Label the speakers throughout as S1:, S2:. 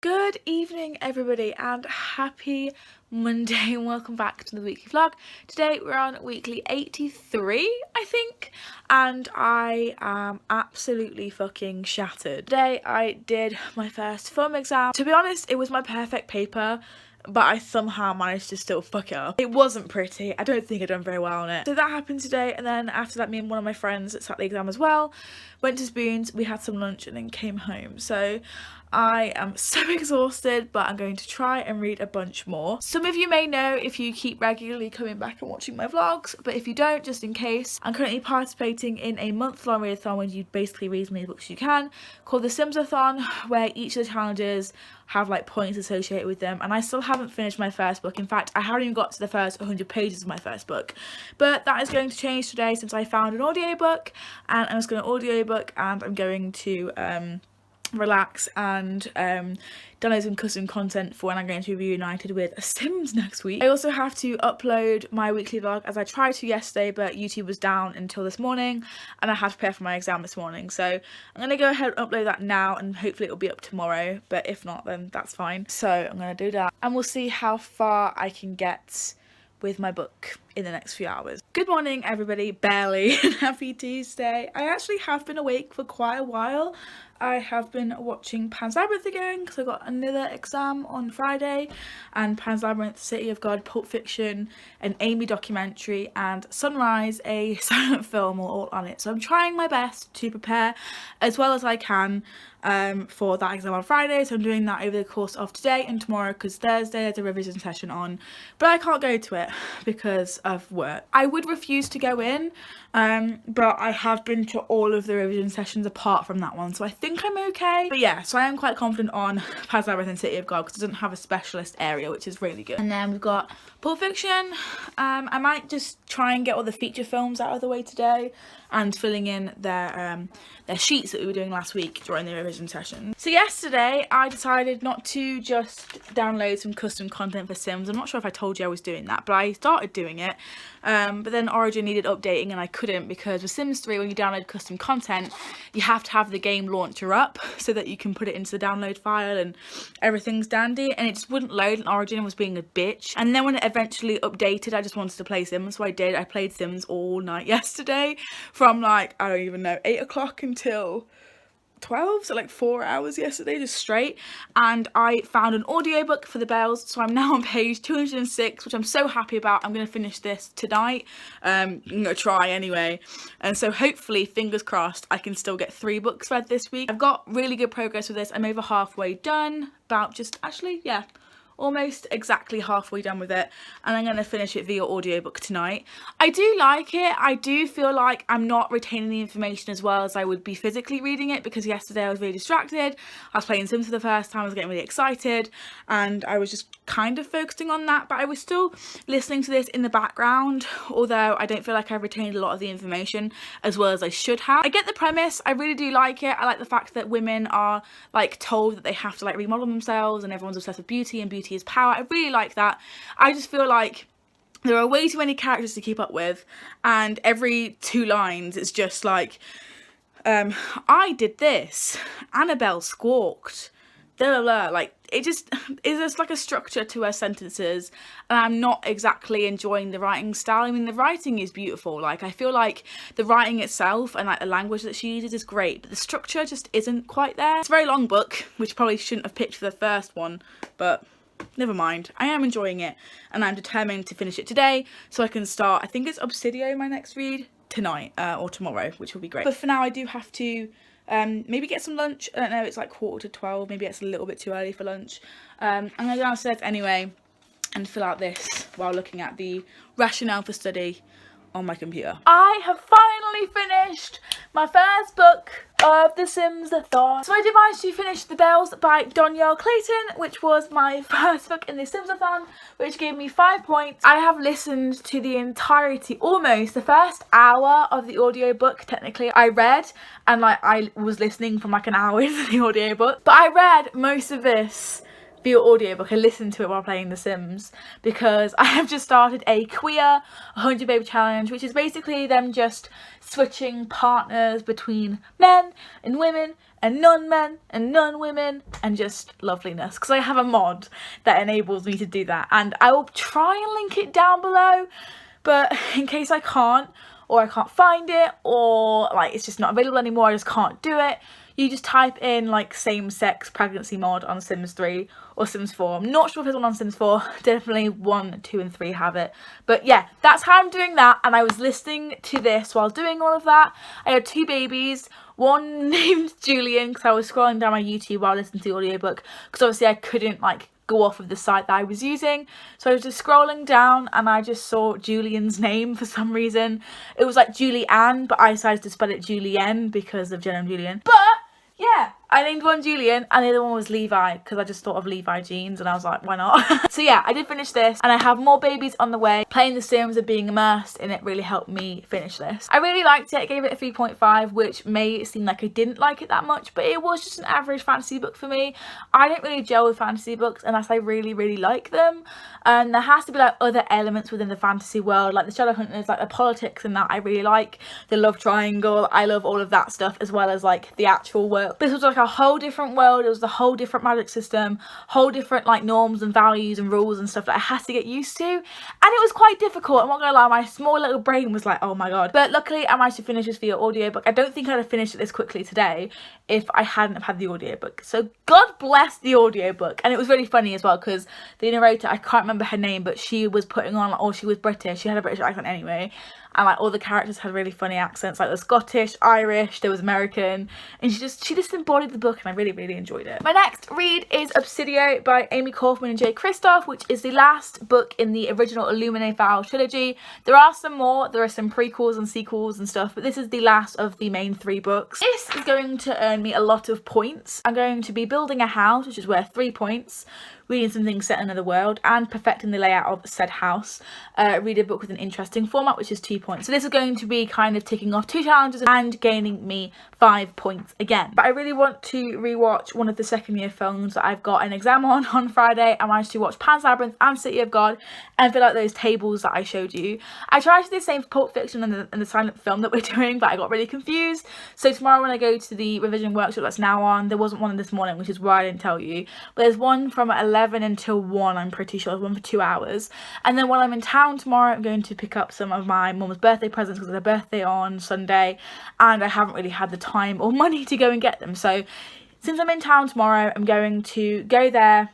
S1: Good evening everybody and happy Monday and welcome back to the weekly vlog. Today we're on weekly 83 I think, and I am absolutely fucking shattered. Today I did my first film exam. To be honest, it was my perfect paper, but I somehow managed to still fuck it up. It wasn't pretty. I don't think I'd done very well on it. So that happened today, and then after that me and one of my friends that sat the exam as well went to Spoons, we had some lunch and then came home. So I am so exhausted, but I'm going to try and read a bunch more. Some of you may know if you keep regularly coming back and watching my vlogs, but if you don't, just in case, I'm currently participating in a month-long readathon where you basically read as many books as you can, called the SIMSATHON, where each of the challenges have like points associated with them, and I still haven't finished my first book. In fact, I haven't even got to the first 100 pages of my first book, but that is going to change today since I found an audiobook, and I'm just going to audiobook and I'm going to relax and download some custom content for when I'm going to be reunited with Sims next week. I also have to upload my weekly vlog as I tried to yesterday, but YouTube was down until this morning and I had to prepare for my exam this morning, so I'm going to go ahead and upload that now and hopefully it'll be up tomorrow, but if not then that's fine. So I'm going to do that and we'll see how far I can get with my book in the next few hours. Good morning everybody, barely, and happy Tuesday. I actually have been awake for quite a while. I have been watching Pan's Labyrinth again because I got another exam on Friday, and Pan's Labyrinth, City of God, Pulp Fiction, an Amy documentary, and Sunrise, a silent film, are all on it. So I'm trying my best to prepare as well as I can for that exam on Friday. So I'm doing that over the course of today and tomorrow because Thursday there's a revision session on, but I can't go to it because of work. I would refuse to go in, but I have been to all of the revision sessions apart from that one, so I think I'm okay. But yeah, so I am quite confident on Pan's Labyrinth and City of God because it doesn't have a specialist area, which is really good. And then we've got Pulp Fiction. I might just try and get all the feature films out of the way today and filling in their sheets that we were doing last week during the revision session. So yesterday I decided not to just download some custom content for Sims. I'm not sure if I told you I was doing that, but I started doing it. But then Origin needed updating and I couldn't, because with Sims 3 when you download custom content you have to have the game launcher up so that you can put it into the download file and everything's dandy, and it just wouldn't load and Origin was being a bitch. And then when it eventually updated I just wanted to play Sims, so I did. I played Sims all night yesterday from like, I don't even know, 8 o'clock until 12, so like 4 hours yesterday just straight, and I found an audiobook for the bells, so I'm now on page 206, which I'm so happy about. I'm going to finish this tonight. I'm going to try anyway, and so hopefully, fingers crossed, I can still get 3 books read this week. I've got really good progress with this. I'm over halfway done, about just actually, yeah, almost exactly halfway done with it, and I'm going to finish it via audiobook tonight. I do like it. I do feel like I'm not retaining the information as well as I would be physically reading it, because yesterday I was really distracted. I was playing Sims for the first time, I was getting really excited, and I was just kind of focusing on that, but I was still listening to this in the background, although I don't feel like I've retained a lot of the information as well as I should have. I get the premise, I really do like it. I like the fact that women are like told that they have to like remodel themselves and everyone's obsessed with beauty and beauty is power. I really like that. I just feel like there are way too many characters to keep up with, and every 2 lines it's just like I did this, Annabelle squawked, blah, blah, blah. Like it just is just like a structure to her sentences, and I'm not exactly enjoying the writing style. I mean, the writing is beautiful. Like I feel like the writing itself and like the language that she uses is great, but the structure just isn't quite there. It's a very long book, which probably shouldn't have picked for the first one, but never mind. I am enjoying it and I'm determined to finish it today so I can start, I think it's Obsidio, my next read, tonight or tomorrow, which will be great. But for now I do have to maybe get some lunch. I don't know, it's like 11:45, maybe it's a little bit too early for lunch. I'm going to go downstairs anyway and fill out this while looking at the rationale for study on my computer. I have finally finished my first book of the SIMSATHON. So I did manage to finish The Bells by Donielle Clayton, which was my first book in the SIMSATHON, which gave me 5 points. I have listened to the entirety, almost the first hour of the audiobook. Technically I read, and like I was listening from like an hour into the audiobook, but I read most of this via audiobook. I listened to it while playing The Sims because I have just started a queer 100 baby challenge, which is basically them just switching partners between men and women and non-men and non-women and just loveliness, because I have a mod that enables me to do that, and I will try and link it down below, but in case I can't, or I can't find it, or like it's just not available anymore, I just can't do it, you just type in like same-sex pregnancy mod on Sims 3 or Sims 4. I'm not sure if there's one on Sims 4, definitely 1, 2 and 3 have it. But yeah, that's how I'm doing that, and I was listening to this while doing all of that. I had 2 babies, one named Julian, because I was scrolling down my YouTube while listening to the audiobook, because obviously I couldn't like go off of the site that I was using, so I was just scrolling down and I just saw Julian's name for some reason. It was like Julie-Anne, but I decided to spell it Julienne because of Jen and Julian. But yeah, I named one Julian and the other one was Levi, because I just thought of Levi jeans and I was like, why not? So yeah, I did finish this, and I have more babies on the way. Playing The Sims and being immersed in it really helped me finish this. I really liked it. I gave it a 3.5, which may seem like I didn't like it that much, but it was just an average fantasy book for me. I don't really gel with fantasy books unless I really, really like them. And there has to be like other elements within the fantasy world, like the Shadowhunters, like the politics and that I really like, the love triangle, I love all of that stuff, as well as like the actual world. This was like a whole different world, it was a whole different magic system, whole different like norms and values and rules and stuff that I had to get used to, and it was quite difficult. I'm not gonna lie, my small little brain was like, oh my god. But luckily I managed to finish this via audiobook. I don't think I'd have finished it this quickly today if I hadn't have had the audiobook, so God bless the audiobook. And it was really funny as well, because the narrator, I can't remember her name, but she was putting on like, oh, she was British, she had a British accent anyway, and like all the characters had really funny accents, like the Scottish, Irish, there was American, and she just embodied the book, and I really, really enjoyed it. My next read is Obsidio by Amy Kaufman and Jay Kristoff, which is the last book in the original Illuminae File trilogy. There are some more, there are some prequels and sequels and stuff, but this is the last of the main 3 books. This is going to earn me a lot of points. I'm going to be building a house, which is worth 3 points, reading something set in another world, and perfecting the layout of said house. Read a book with an interesting format, which is 2 points. So this is going to be kind of ticking off 2 challenges and gaining me 5 points again. But I really want to rewatch one of the second year films that I've got an exam on Friday. I managed to watch Pan's Labyrinth and City of God and fill out those tables that I showed you. I tried to do the same for Pulp Fiction and the silent film that we're doing, but I got really confused. So tomorrow when I go to the revision workshop that's now on, there wasn't one this morning, which is why I didn't tell you, but there's one from 11 until 1, I'm pretty sure. There's one for 2 hours. And then when I'm in town tomorrow, I'm going to pick up some of my mum's birthday presents, because it's her birthday on Sunday, and I haven't really had the time or money to go and get them. So since I'm in town tomorrow, I'm going to go there.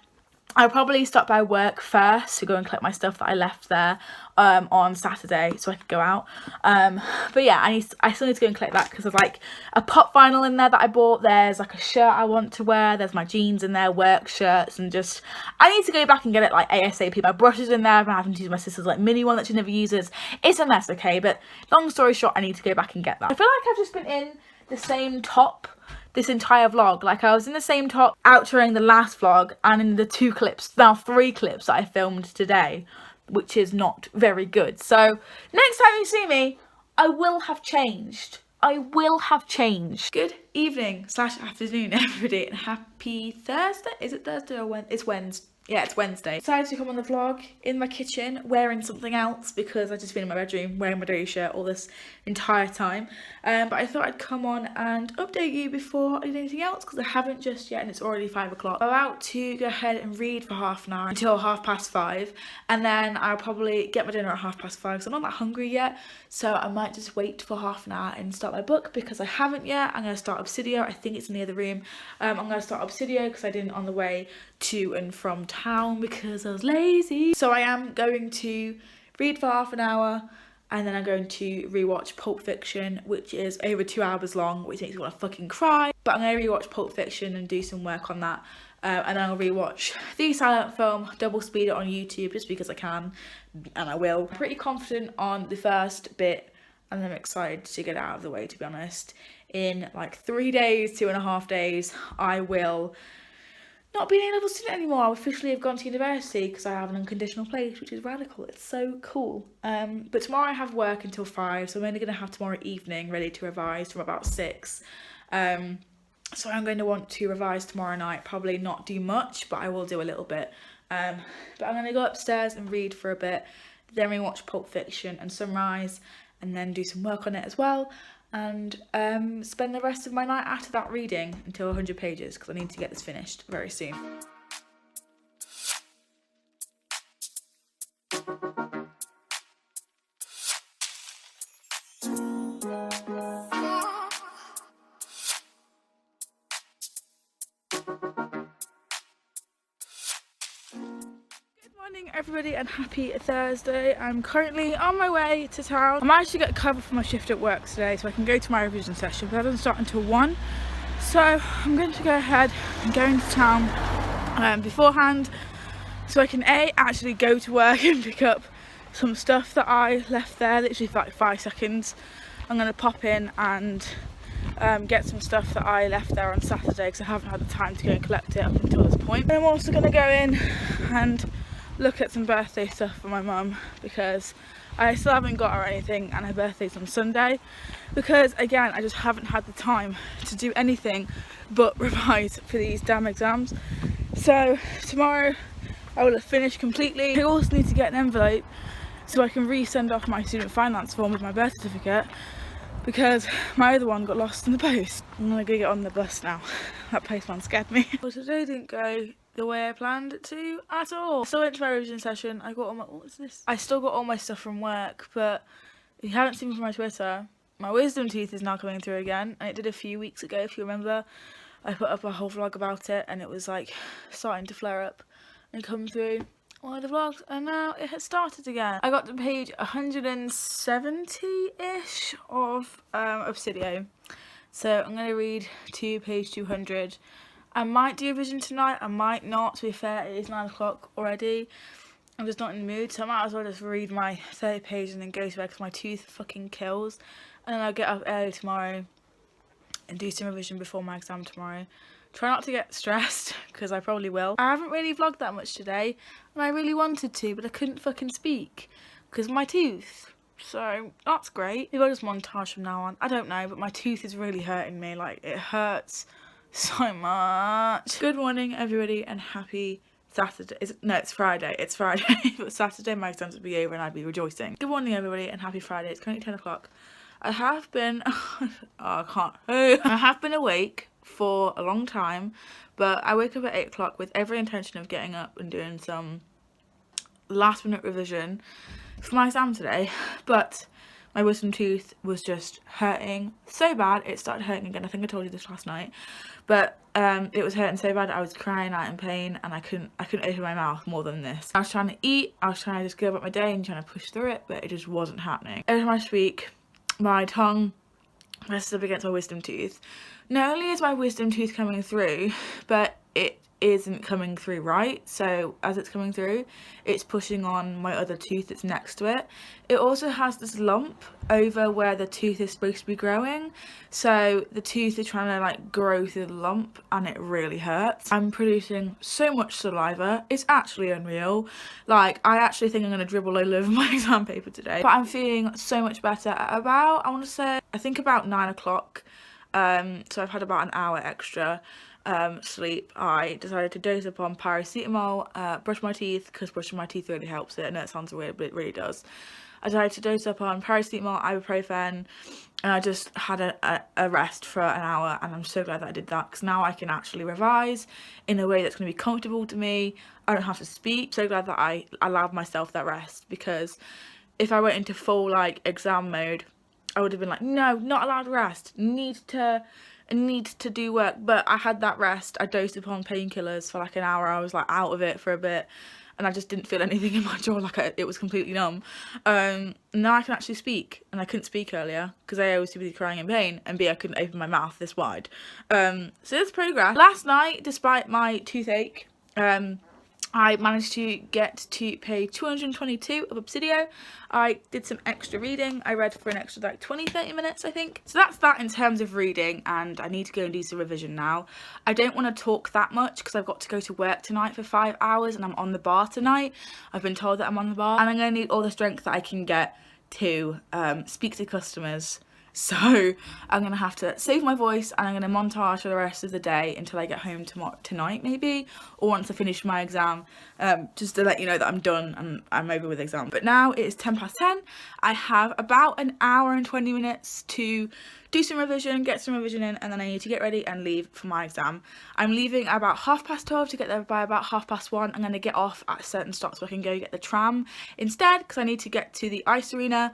S1: I'll probably stop by work first to go and collect my stuff that I left there on Saturday, so I could go out. But yeah, I still need to go and collect that, because there's like a pop vinyl in there that I bought. There's like a shirt I want to wear. There's my jeans in there, work shirts, and just I need to go back and get it like ASAP. My brush is in there. I've been having to use my sister's like mini one that she never uses. It's a mess, okay? But long story short, I need to go back and get that. I feel like I've just been in the same top this entire vlog. Like I was in the same top outroing the last vlog, and in the 2 clips, now 3 clips that I filmed today, which is not very good. So next time you see me, I will have changed. I will have changed. Good evening / afternoon everybody, and happy Thursday. Is it Thursday or Wednesday? It's Wednesday. Yeah, it's Wednesday. Decided to come on the vlog in my kitchen wearing something else, because I've just been in my bedroom wearing my dirty shirt all this entire time. But I thought I'd come on and update you before I did anything else, because I haven't just yet, and it's already 5 o'clock. I'm about to go ahead and read for half an hour until 5:30, and then I'll probably get my dinner at 5:30, because I'm not that hungry yet. So I might just wait for half an hour and start my book, because I haven't yet. I'm going to start Obsidio. I think it's in the other room. I'm going to start Obsidio because I didn't on the way to and from town, because I was lazy. So I am going to read for half an hour, and then I'm going to rewatch Pulp Fiction, which is over 2 hours long, which makes me want to fucking cry. But I'm going to rewatch Pulp Fiction and do some work on that. And then I'll rewatch the silent film, double speed it on YouTube, just because I can, and I will. I'm pretty confident on the first bit, and I'm excited to get it out of the way, to be honest. In like 3 days, 2.5 days, I will not be an A-level student anymore. I officially have gone to university, because I have an unconditional place, which is radical. It's so cool. But tomorrow I have work until 5, so I'm only going to have tomorrow evening ready to revise from about 6. So I'm going to want to revise tomorrow night, probably not do much, but I will do a little bit. But I'm going to go upstairs and read for a bit, then we watch Pulp Fiction and Sunrise, and then do some work on it as well. and spend the rest of my night after that reading until 100 pages because I need to get this finished very soon. Morning everybody and happy Thursday. I'm currently on my way to town. I managed to get cover for my shift at work today so I can go to my revision session, but that doesn't start until 1. So I'm going to go ahead and go into town beforehand so I can actually go to work and pick up some stuff that I left there literally for like 5 seconds. I'm going to pop in and get some stuff that I left there on Saturday because I haven't had the time to go and collect it up until this point. And I'm also going to go in and look at some birthday stuff for my mum because I still haven't got her anything and her birthday's on Sunday, because again I just haven't had the time to do anything but revise for these damn exams. So tomorrow I will have finished completely. I also need to get an envelope so I can resend off my student finance form with my birth certificate because my other one got lost in the post. I'm gonna go get on the bus now. That postman scared me. Well, today didn't go the way I planned it to at all. Still went to my revision session. I got all my, what's this? I still got all my stuff from work, but if you haven't seen me from my Twitter, my wisdom tooth is now coming through again, and it did a few weeks ago, if you remember. I put up a whole vlog about it and it was like starting to flare up and come through one of the vlogs, and now it has started again. I got to page 170-ish of Obsidio, so I'm going to read to page 200. I might do a revision tonight, I might not. To be fair, it is 9 o'clock already. I'm just not in the mood, so I might as well just read my 30 page and then go to bed because my tooth fucking kills. And then I'll get up early tomorrow and do some revision before my exam tomorrow. Try not to get stressed, because I probably will. I haven't really vlogged that much today, and I really wanted to, but I couldn't fucking speak because of my tooth. So that's great. Maybe I'll just montage from now on. I don't know, but my tooth is really hurting me. Like, it hurts so much. Good morning everybody and happy Saturday. It's Friday. It's Friday. But Saturday my exams would be over and I'd be rejoicing. Good morning everybody and happy Friday. It's currently 10 o'clock. I have been I have been awake for a long time, but I wake up at 8 o'clock with every intention of getting up and doing some last minute revision for my exam today, but my wisdom tooth was just hurting so bad. It started hurting again. I think I told you this last night, but it was hurting so bad I was crying out in pain and I couldn't open my mouth more than this. I was trying to eat, I was trying to just go about my day and trying to push through it, but it just wasn't happening. Every time I speak, my tongue presses up against my wisdom tooth. Not only is my wisdom tooth coming through, but it isn't coming through right. So as it's coming through, it's pushing on my other tooth that's next to it. It also has this lump over where the tooth is supposed to be growing, so the tooth is trying to like grow through the lump and it really hurts. I'm producing so much saliva, it's actually unreal. Like, I actually think I'm going to dribble all over my exam paper today, but I'm feeling so much better at about, I think about 9 o'clock. So I've had about an hour extra sleep. I decided to dose upon paracetamol, brush my teeth, because brushing my teeth really helps it. I know it sounds weird, but it really does. I decided to dose up on paracetamol, ibuprofen, and I just had a rest for an hour, and I'm so glad that I did that, because now I can actually revise in a way that's going to be comfortable to me. I don't have to speak. So glad that I allowed myself that rest, because if I went into full like exam mode, I would have been like, no, not allowed rest, need to do work. But I had that rest. I dosed upon painkillers for like an hour. I was like out of it for a bit and I just didn't feel anything in my jaw, like it was completely numb. Now I can actually speak, and I couldn't speak earlier because A, I was too busy crying in pain, and B, I couldn't open my mouth this wide. So there's progress. Last night, despite my toothache, I managed to get to page 222 of Obsidio. I did some extra reading. I read for an extra like 20-30 minutes, I think. So that's that in terms of reading, and I need to go and do some revision now. I don't want to talk that much because I've got to go to work tonight for 5 hours and I'm on the bar tonight. I've been told that I'm on the bar, and I'm going to need all the strength that I can get to speak to customers. So I'm going to have to save my voice, and I'm going to montage for the rest of the day until I get home tonight maybe, or once I finish my exam, just to let you know that I'm done and I'm over with exam. But now it is 10 past 10. I have about an hour and 20 minutes to do some revision, get some revision in, and then I need to get ready and leave for my exam. I'm leaving about 12:30 to get there by about 1:30. I'm going to get off at a certain stop so I can go get the tram instead, because I need to get to the ice arena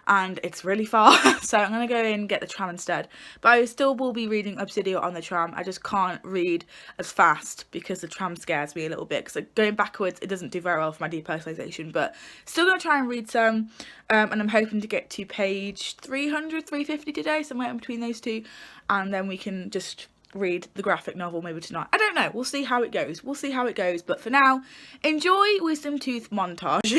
S1: and it's really far. So I'm going to go in and get the tram instead. But I still will be reading Obsidio on the tram. I just can't read as fast because the tram scares me a little bit, because going backwards it doesn't do very well for my depersonalization. But still going to try and read some, and I'm hoping to get to page 300, 350 today, somewhere in between those two, and then we can just read the graphic novel maybe tonight. I don't know, we'll see how it goes, but for now, enjoy Wisdom Tooth montage.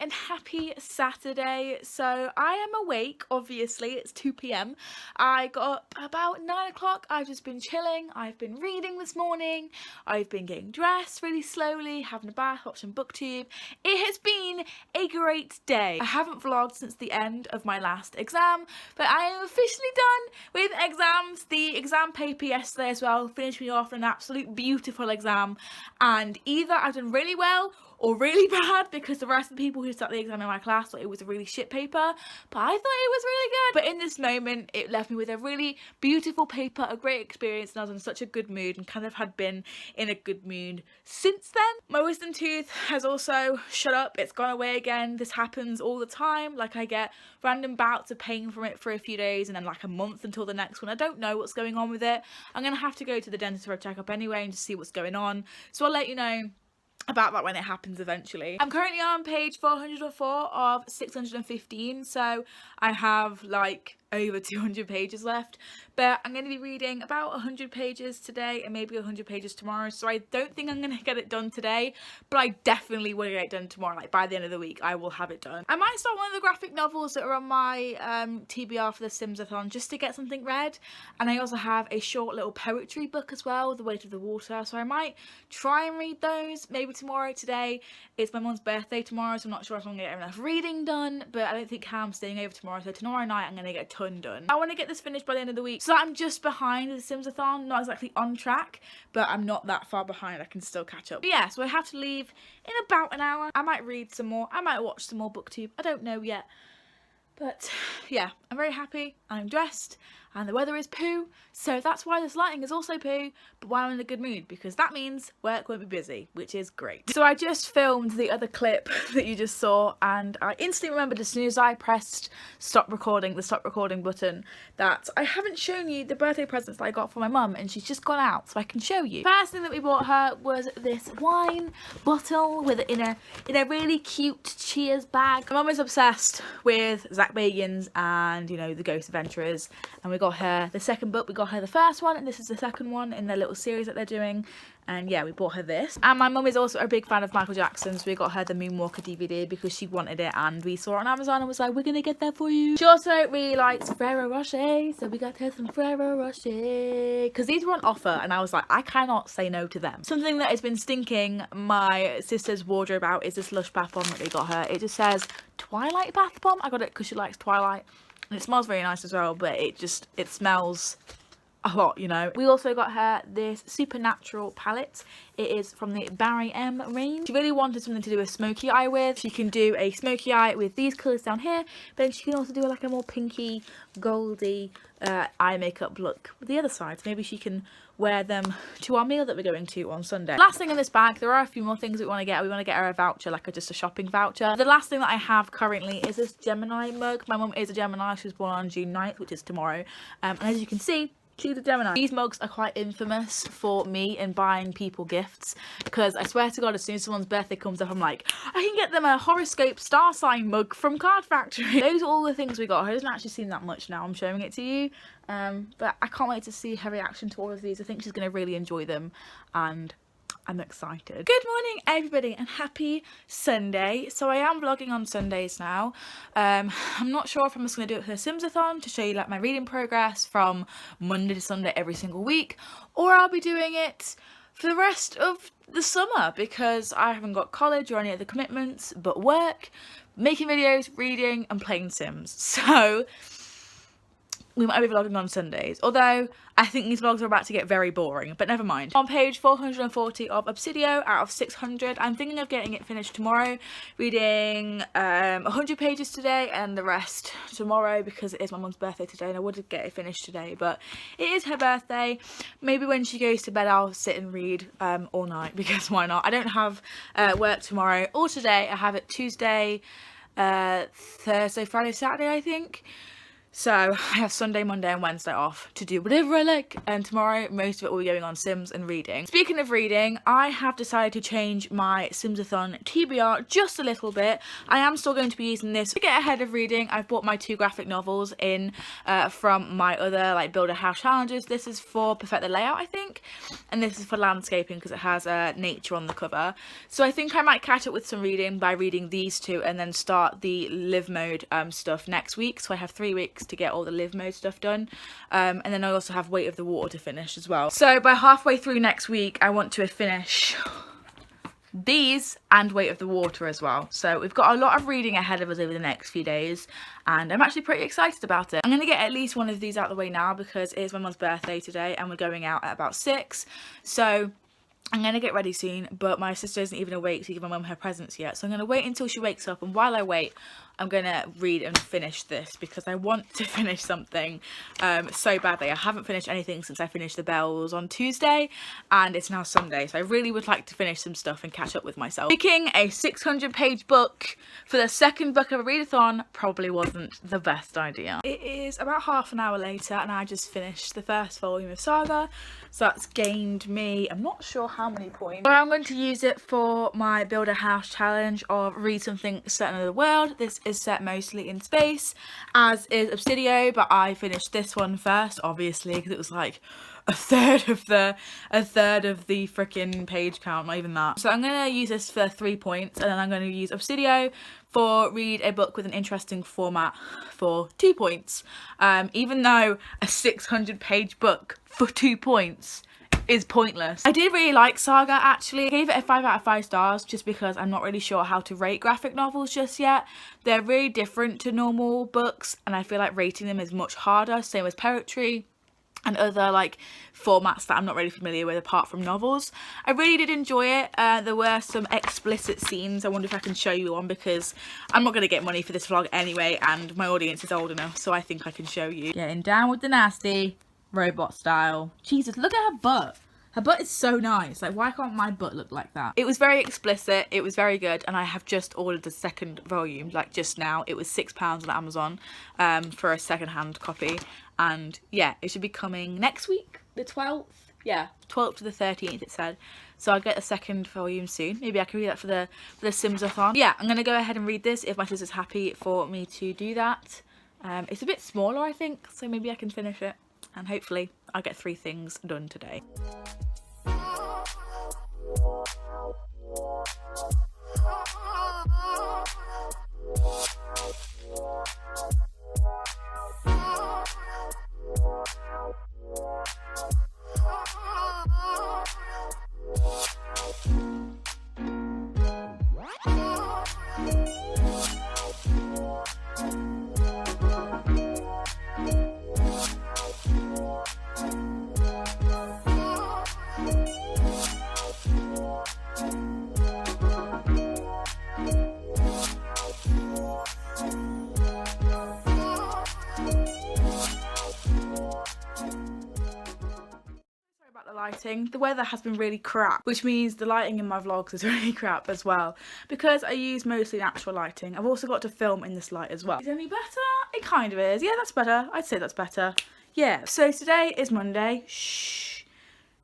S1: And happy Saturday. So I am awake, obviously. It's 2 p.m. I got up about 9 o'clock. I've just been chilling. I've been reading this morning. I've been getting dressed really slowly, having a bath, watching booktube. It has been a great day. I haven't vlogged since the end of my last exam, but I am officially done with exams. The exam paper yesterday as well finished me off an absolute beautiful exam, and either I've done really well or really bad, because the rest of the people who sat the exam in my class thought it was a really shit paper, but I thought it was really good. But in this moment, it left me with a really beautiful paper, a great experience, and I was in such a good mood and kind of had been in a good mood since then. My wisdom tooth has also shut up. It's gone away again. This happens all the time. Like, I get random bouts of pain from it for a few days and then like a month until the next one. I don't know what's going on with it. I'm gonna have to go to the dentist for a checkup anyway and just see what's going on. So I'll let you know about that when it happens eventually. I'm currently on page 404 of 615, so I have like over 200 pages left, but I'm going to be reading about 100 pages today and maybe 100 pages tomorrow, so I don't think I'm going to get it done today, but I definitely will get it done tomorrow. Like, by the end of the week I will have it done. I might start one of the graphic novels that are on my TBR for the SIMSATHON just to get something read, and I also have a short little poetry book as well, The Weight of the Water, so I might try and read those maybe tomorrow. Today it's my mum's birthday tomorrow, so I'm not sure if I'm going to get enough reading done, but I don't think I'm staying over tomorrow, so tomorrow night I'm going to get a ton done. I want to get this finished by the end of the week, so I'm just behind the SIMSATHON, not exactly on track, but I'm not that far behind. I can still catch up. But yeah, so I have to leave in about an hour. I might read some more, I might watch some more booktube, I don't know yet. But yeah, I'm very happy, I'm dressed, and the weather is poo, so that's why this lighting is also poo, but why I'm in a good mood, because that means work won't be busy, which is great. So I just filmed the other clip that you just saw, and I instantly remembered as soon as I pressed the stop recording button, that I haven't shown you the birthday presents that I got for my mum, and she's just gone out, so I can show you. First thing that we bought her was this wine bottle with it in a really cute cheers bag. My mum is obsessed with Zach Bagans and, you know, the Ghost Adventurers, and we got her the second book. We got her the first one, and this is the second one in their little series that they're doing. And yeah, we bought her this. And my mum is also a big fan of Michael Jackson, so we got her the Moonwalker DVD because she wanted it, and we saw it on Amazon and was like, we're gonna get that for you. She also really likes Ferrero Rocher, so we got her some Ferrero Rocher because these were on offer, and I was like, I cannot say no to them. Something that has been stinking my sister's wardrobe out is this Lush bath bomb that we got her. It just says Twilight bath bomb. I got it because she likes Twilight, and it smells very nice as well, but it smells a lot, you know. We also got her this Supernatural palette. It is from the Barry M range. She really wanted something to do a smoky eye with. She can do a smoky eye with these colours down here, but then she can also do like a more pinky, goldy eye makeup look with the other side. So maybe she can wear them to our meal that we're going to on Sunday. Last thing in this bag, there are a few more things we want to get. We want to get her a voucher, like just a shopping voucher. The last thing that I have currently is this Gemini mug. My mum is a Gemini. She was born on June 9th, which is tomorrow. And as you can see, she's a Gemini. These mugs are quite infamous for me in buying people gifts, because I swear to God, as soon as someone's birthday comes up, I'm like, I can get them a horoscope star sign mug from Card Factory. Those are all the things we got. I haven't actually seen that much now. I'm showing it to you. But I can't wait to see her reaction to all of these. I think she's going to really enjoy them, and I'm excited. Good morning everybody and happy Sunday. So I am vlogging on Sundays now. I'm not sure if I'm just going to do it for the SIMSATHON to show you like my reading progress from Monday to Sunday every single week, or I'll be doing it for the rest of the summer because I haven't got college or any other commitments but work, making videos, reading and playing Sims. So we might be vlogging on Sundays, although I think these vlogs are about to get very boring, but never mind. On page 440 of Obsidio out of 600, I'm thinking of getting it finished tomorrow, reading 100 pages today and the rest tomorrow because it is my mum's birthday today and I would get it finished today, but it is her birthday. Maybe when she goes to bed I'll sit and read all night because why not? I don't have work tomorrow or today. I have it Tuesday, Thursday, Friday, Saturday I think. So I have Sunday, Monday and Wednesday off to do whatever I like, and tomorrow most of it will be going on Sims and reading. Speaking of reading, I have decided to change my SIMSATHON TBR just a little bit. I am still going to be using this to get ahead of reading. I've bought my 2 graphic novels in from my other like build a house challenges. This is for Perfect the Layout I think, and this is for landscaping because it has nature on the cover. So I think I might catch up with some reading by reading these 2 and then start the live mode stuff next week. So I have 3 weeks to get all the live mode stuff done, and then I also have Weight of the Water to finish as well. So by halfway through next week I want to finish these and Weight of the Water as well. So we've got a lot of reading ahead of us over the next few days and I'm actually pretty excited about it. I'm going to get at least one of these out of the way now because it is my mum's birthday today and we're going out at about 6, so I'm going to get ready soon, but my sister isn't even awake to give my mum her presents yet, so I'm going to wait until she wakes up, and while I wait I'm going to read and finish this because I want to finish something so badly. I haven't finished anything since I finished The Bells on Tuesday and it's now Sunday, so I really would like to finish some stuff and catch up with myself. Picking a 600-page book for the second book of a readathon probably wasn't the best idea. It is about half an hour later and I just finished the first volume of Saga, so that's gained me, I'm not sure how many points. So I'm going to use it for my build a house challenge of read something set in the world. This is set mostly in space, as is Obsidio, but I finished this one first obviously because it was like a third of the freaking page count, not even that. So I'm going to use this for 3 points, and then I'm going to use Obsidio for read a book with an interesting format for 2 points, even though a 600-page book for 2 points is pointless. I did really like Saga actually. I gave it a 5 out of 5 stars just because I'm not really sure how to rate graphic novels just yet. They're really different to normal books and I feel like rating them is much harder, same as poetry and other like formats that I'm not really familiar with apart from novels. I really did enjoy it. There were some explicit scenes. I wonder if I can show you one because I'm not going to get money for this vlog anyway and my audience is old enough, so I think I can show you. Getting down with the nasty, robot style. Jesus, look at her butt. Her butt is so nice. Like, why can't my butt look like that? It was very explicit. It was very good. And I have just ordered the second volume, like just now. It was £6 on Amazon for a second-hand copy. And yeah, it should be coming next week, the 12th. Yeah, 12th to the 13th it said. So I'll get a second volume soon. Maybe I can read that for the SIMSATHON. Yeah, I'm going to go ahead and read this if my sister's happy for me to do that. It's a bit smaller, I think, so maybe I can finish it. And hopefully I'll get 3 things done today. Lighting. The weather has been really crap, which means the lighting in my vlogs is really crap as well because I use mostly natural lighting. I've also got to film in this light as well. Is it any better? It kind of is. Yeah, that's better. I'd say that's better. Yeah, so today is Monday. Shh.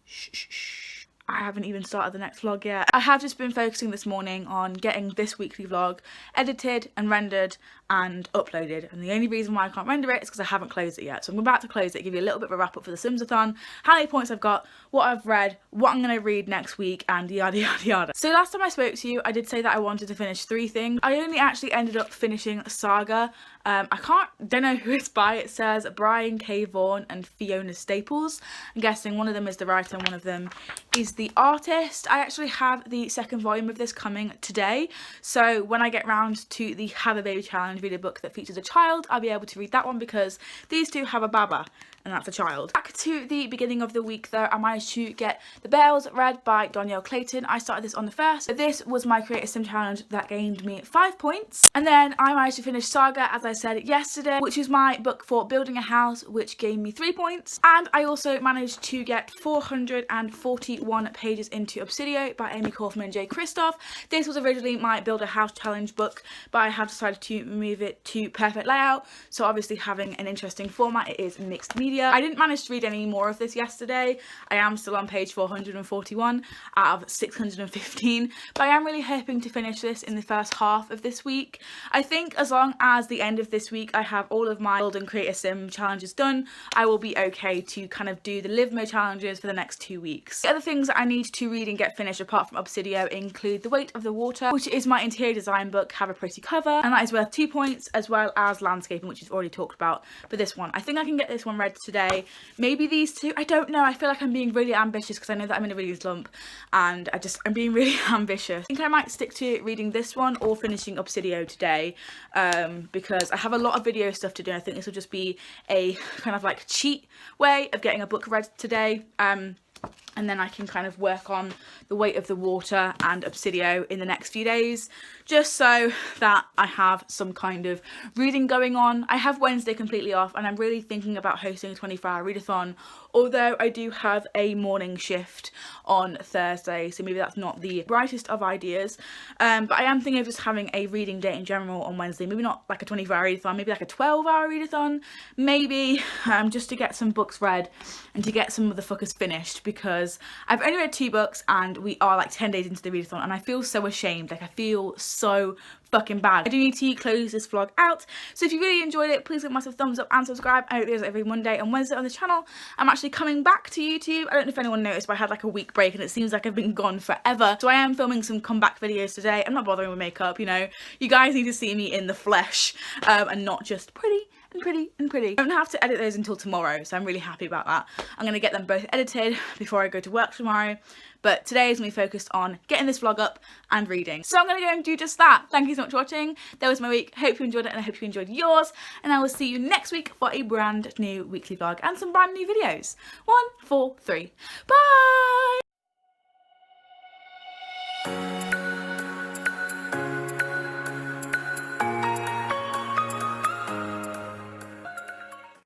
S1: Shh, shh, shh. I haven't even started the next vlog yet. I have just been focusing this morning on getting this weekly vlog edited and rendered and uploaded, and the only reason why I can't render it is because I haven't closed it yet. So I'm about to close it, give you a little bit of a wrap up for the SIMSATHon, how many points I've got, what I've read, what I'm going to read next week, and yada yada yada. So last time I spoke to you, I did say that I wanted to finish 3 things. I only actually ended up finishing Saga. Don't know who it's by. It says Brian K. Vaughan and Fiona Staples. I'm guessing one of them is the writer and one of them is the artist. I actually have the 2nd volume of this coming today, so when I get round to the Have a Baby Challenge, read a book that features a child, I'll be able to read that one because these two have a baba, and that's a child. Back to the beginning of the week though, I managed to get The Bells read by Danielle Clayton. I started this on the 1st. This was my Create a Sim challenge that gained me 5 points. And then I managed to finish Saga, as I said yesterday, which is my book for building a house, which gave me 3 points. And I also managed to get 441 pages into Obsidio by Amy Kaufman and Jay Christoph. This was originally my Build a House challenge book, but I have decided to move it to Perfect Layout. So obviously having an interesting format, it is mixed media. I didn't manage to read any more of this yesterday. I am still on page 441 out of 615, but I am really hoping to finish this in the first half of this week. I think as long as the end of this week I have all of my Build and Create a Sim challenges done, I will be okay to kind of do the Live Mode challenges for the next 2 weeks. The other things that I need to read and get finished apart from Obsidio include The Weight of the Water, which is my interior design book, have a pretty cover, and that is worth 2 points, as well as Landscaping, which we've already talked about for this one. I think I can get this one read today. Maybe these 2, I don't know. I feel like I'm being really ambitious because I know that I'm in a reading slump, and I'm being really ambitious. I think I might stick to reading this one or finishing Obsidio today, because I have a lot of video stuff to do. I think this will just be a kind of like cheat way of getting a book read today. And then I can kind of work on The Weight of the Water and Obsidio in the next few days, just so that I have some kind of reading going on. I have Wednesday completely off, and I'm really thinking about hosting a 24-hour readathon, although I do have a morning shift on Thursday, so maybe that's not the brightest of ideas. But I am thinking of just having a reading day in general on Wednesday, maybe not like a 24-hour readathon, maybe like a 12-hour readathon, maybe, just to get some books read and to get some motherfuckers finished, because I've only read 2 books and we are like 10 days into the readathon, and I feel so ashamed. Like, I feel so fucking bad. I do need to close this vlog out, so if you really enjoyed it, please give myself a thumbs up and subscribe. I do this every Monday and Wednesday on this channel. I'm actually coming back to YouTube. I don't know if anyone noticed, but I had like a week break and it seems like I've been gone forever, so I am filming some comeback videos today. I'm not bothering with makeup, you know, you guys need to see me in the flesh, and not just pretty and pretty and pretty. I don't have to edit those until tomorrow, so I'm really happy about that. I'm going to get them both edited before I go to work tomorrow, but today is going to be focused on getting this vlog up and reading. So I'm going to go and do just that. Thank you so much for watching. That was my week. Hope you enjoyed it, and I hope you enjoyed yours, and I will see you next week for a brand new weekly vlog and some brand new videos. 1, 4, 3. Bye!